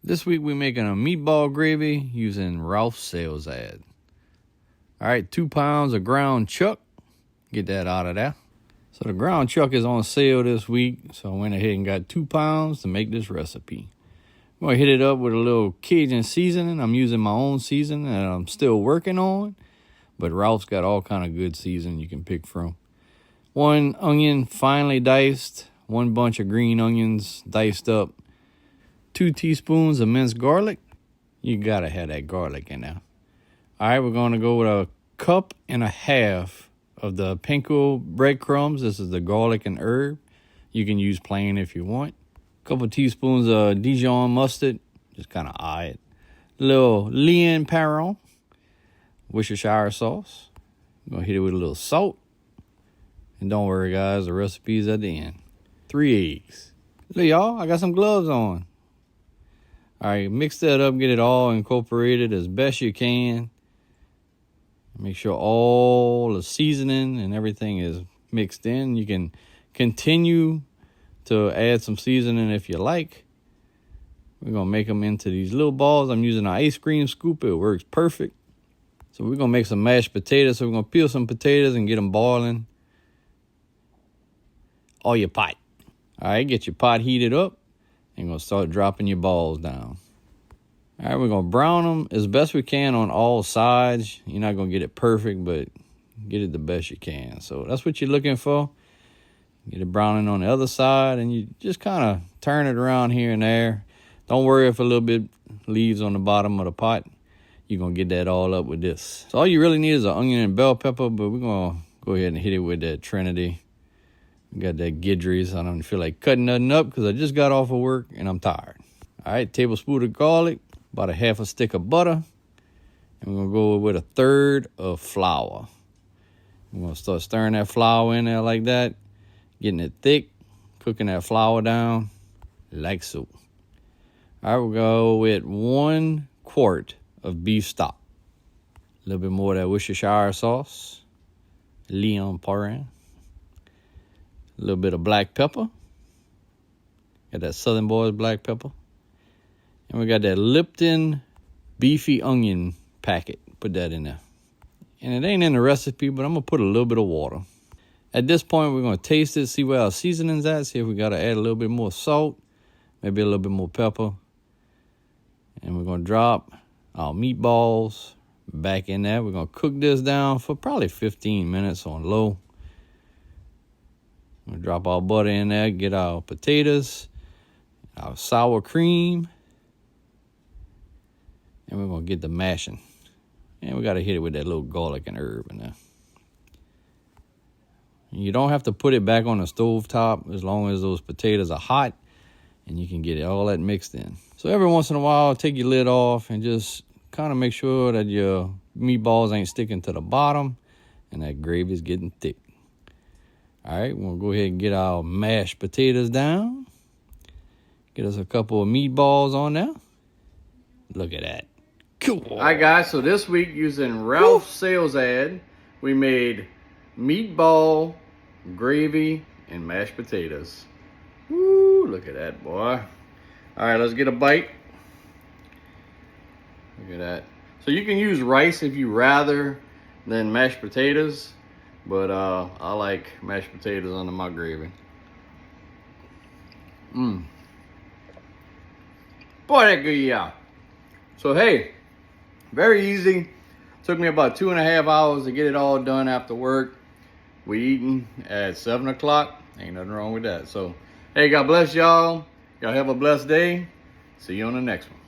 This week we're making a meatball gravy using Ralph's sales ad. All right, 2 pounds of ground chuck. Get that out of there. So the ground chuck is on sale this week, so I went ahead and got 2 pounds to make this recipe. I'm gonna hit it up with a little Cajun seasoning. I'm using my own seasoning that I'm still working on, but Ralph's got all kind of good seasoning you can pick from. 1 onion finely diced, 1 bunch of green onions diced up, 2 teaspoons of minced garlic. You gotta have that garlic in there. All right, we're gonna go with 1.5 cups of the panko breadcrumbs. This is the garlic and herb. You can use plain if you want. A couple teaspoons of Dijon mustard, just kind of eye it. A little Lipton Paron, Worcestershire sauce. I'm gonna hit it with a little salt. And don't worry, guys, the recipe's at the end. 3 eggs. Look, y'all, I got some gloves on. All right, mix that up, get it all incorporated as best you can. Make sure all the seasoning and everything is mixed in. You can continue to add some seasoning if you like. We're going to make them into these little balls. I'm using an ice cream scoop. It works perfect. So we're going to make some mashed potatoes. So we're going to peel some potatoes and get them boiling. Or your pot. All right, get your pot heated up. And going to start dropping your balls down. All right, we're going to brown them as best we can on all sides. You're not going to get it perfect, but get it the best you can. So that's what you're looking for. Get it browning on the other side, and you just kind of turn it around here and there. Don't worry if a little bit leaves on the bottom of the pot. You're going to get that all up with this. So all you really need is an onion and bell pepper, but we're going to go ahead and hit it with that Trinity. We got that Gidries. I don't feel like cutting nothing up because I just got off of work and I'm tired. All right, tablespoon of garlic, about 1/2 stick of butter, and we're going to go with 1/3 of flour. We're going to start stirring that flour in there like that, getting it thick, cooking that flour down like so. All right, we'll go with 1 quart of beef stock, a little bit more of that Worcestershire sauce, Lipton Paron. A little bit of black pepper. Got that Southern Boys black pepper. And we got that Lipton beefy onion packet. Put that in there. And it ain't in the recipe, but I'm going to put a little bit of water. At this point, we're going to taste it, see where our seasoning's at, see if we got to add a little bit more salt, maybe a little bit more pepper. And we're going to drop our meatballs back in there. We're going to cook this down for probably 15 minutes on low. We'll drop our butter in there, get our potatoes, our sour cream, and we're going to get the mashing. And we got to hit it with that little garlic and herb in there. You don't have to put it back on the stove top as long as those potatoes are hot, and you can get it all that mixed in. So every once in a while, take your lid off and just kind of make sure that your meatballs ain't sticking to the bottom and that gravy is getting thick. All right, we'll go ahead and get our mashed potatoes down. Get us a couple of meatballs on there. Look at that. Cool. All right, guys, so this week using Ralph's sales ad, we made meatball, gravy, and mashed potatoes. Woo, look at that, boy. All right, let's get a bite. Look at that. So you can use rice if you rather than mashed potatoes. But I like mashed potatoes under my gravy. Boy, that good, yeah. So, hey, very easy. Took me about 2.5 hours to get it all done after work. We eating at 7 o'clock. Ain't nothing wrong with that. So, hey, God bless y'all. Y'all have a blessed day. See you on the next one.